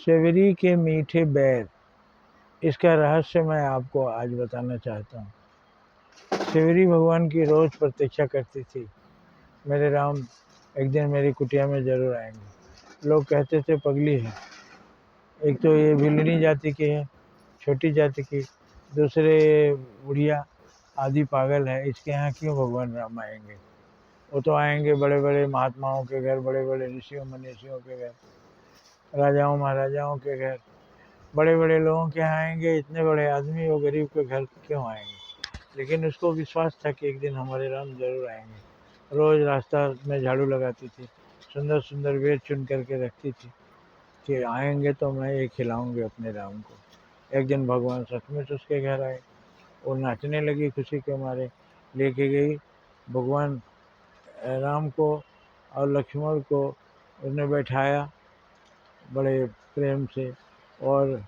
सेवरी के मीठे बैर, इसका रहस्य मैं आपको आज बताना चाहता हूँ। सेवरी भगवान की रोज़ प्रतीक्षा करती थी, मेरे राम एक दिन मेरी कुटिया में ज़रूर आएंगे। लोग कहते थे पगली है, एक तो ये भिलनी जाति की है, छोटी जाति की, दूसरे बुढ़िया आदि पागल है, इसके यहाँ क्यों भगवान राम आएंगे। वो तो आएंगे बड़े बड़े महात्माओं के घर, बड़े बड़े ऋषियों मनीषियों के घर, राजाओं महाराजाओं के घर, बड़े बड़े लोगों के यहाँ आएंगे। इतने बड़े आदमी वो गरीब के घर क्यों आएंगे। लेकिन उसको विश्वास था कि एक दिन हमारे राम जरूर आएंगे। रोज़ रास्ता में झाड़ू लगाती थी, सुंदर सुंदर वेद चुन करके रखती थी कि आएंगे तो मैं ये खिलाऊंगी अपने राम को। एक दिन भगवान सचमुच उसके घर आए। वो नाचने लगी खुशी के मारे, लेके गई भगवान राम को और लक्ष्मण को उसने बैठाया बड़े प्रेम से, और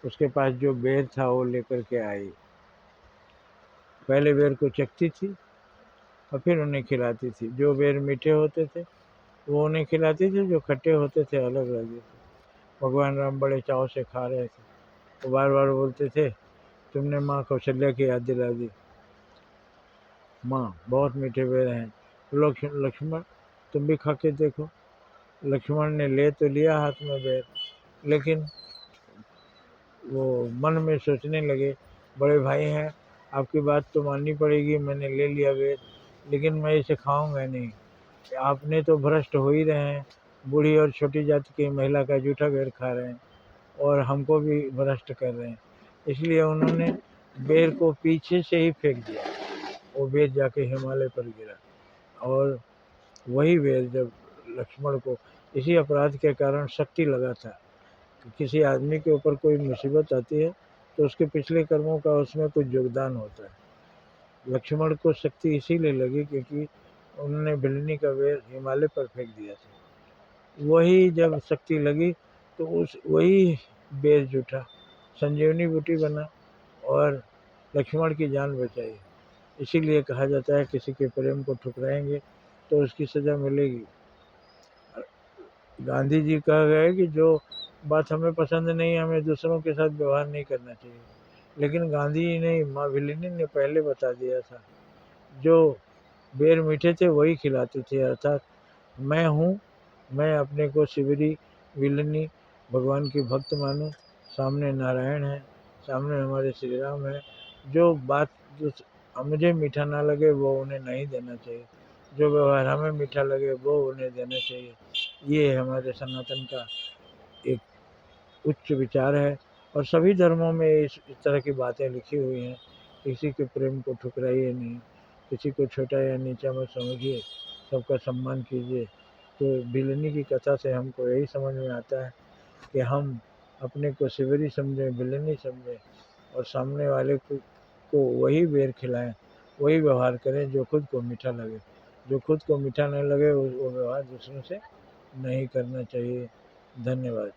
उसके पास जो बेर था वो लेकर के आई। पहले बेर को चखती थी और फिर उन्हें खिलाती थी। जो बेर मीठे होते थे वो उन्हें खिलाती थी, जो खट्टे होते थे अलग रहते थे। भगवान राम बड़े चाव से खा रहे थे, तो बार बार बोलते थे, तुमने माँ कौशल्या की याद दिला दी, माँ बहुत मीठे बेर हैं। लक्ष्मण तुम भी खा के देखो। लक्ष्मण ने ले तो लिया हाथ में बेर, लेकिन वो मन में सोचने लगे, बड़े भाई हैं, आपकी बात तो माननी पड़ेगी, मैंने ले लिया बेर, लेकिन मैं इसे खाऊंगा नहीं। आपने तो भ्रष्ट हो ही रहे हैं, बूढ़ी और छोटी जाति की महिला का जूठा बेर खा रहे हैं और हमको भी भ्रष्ट कर रहे हैं। इसलिए उन्होंने बेर को पीछे से ही फेंक दिया। वो बेर जाके हिमालय पर गिरा, और वही बेर जब लक्ष्मण को इसी अपराध के कारण शक्ति लगा था कि किसी आदमी के ऊपर कोई मुसीबत आती है तो उसके पिछले कर्मों का उसमें कुछ योगदान होता है। लक्ष्मण को शक्ति इसीलिए लगी क्योंकि उन्होंने भिलनी का बेर हिमालय पर फेंक दिया था। वही जब शक्ति लगी तो उस वही बेर जूठा संजीवनी बूटी बना और लक्ष्मण की जान बचाई। इसीलिए कहा जाता है किसी के प्रेम को ठुकराएंगे तो उसकी सज़ा मिलेगी। गांधी जी कहा गया है कि जो बात हमें पसंद नहीं, हमें दूसरों के साथ व्यवहार नहीं करना चाहिए, लेकिन गांधी जी ने, माँ भिलनी ने पहले बता दिया था, जो बेर मीठे थे वही खिलाते थे। अर्थात मैं हूँ, मैं अपने को शिवरी विलनी भगवान की भक्त मानूं, सामने नारायण है, सामने हमारे श्री राम है। जो बात जो मुझे मीठा ना लगे वो उन्हें नहीं देना चाहिए, जो व्यवहार हमें मीठा लगे वो उन्हें देना चाहिए। ये हमारे सनातन का एक उच्च विचार है, और सभी धर्मों में इस तरह की बातें लिखी हुई हैं। किसी के प्रेम को ठुकराइए नहीं, किसी को छोटा या नीचा मत समझिए, सबका सम्मान कीजिए। तो भिलनी की कथा से हमको यही समझ में आता है कि हम अपने को शिवरी समझें, भिलनी समझें, और सामने वाले को वही बेर खिलाएं, वही व्यवहार करें जो खुद को मीठा लगे। जो खुद को मीठा नहीं लगे वो व्यवहार दूसरों से नहीं करना चाहिए। धन्यवाद।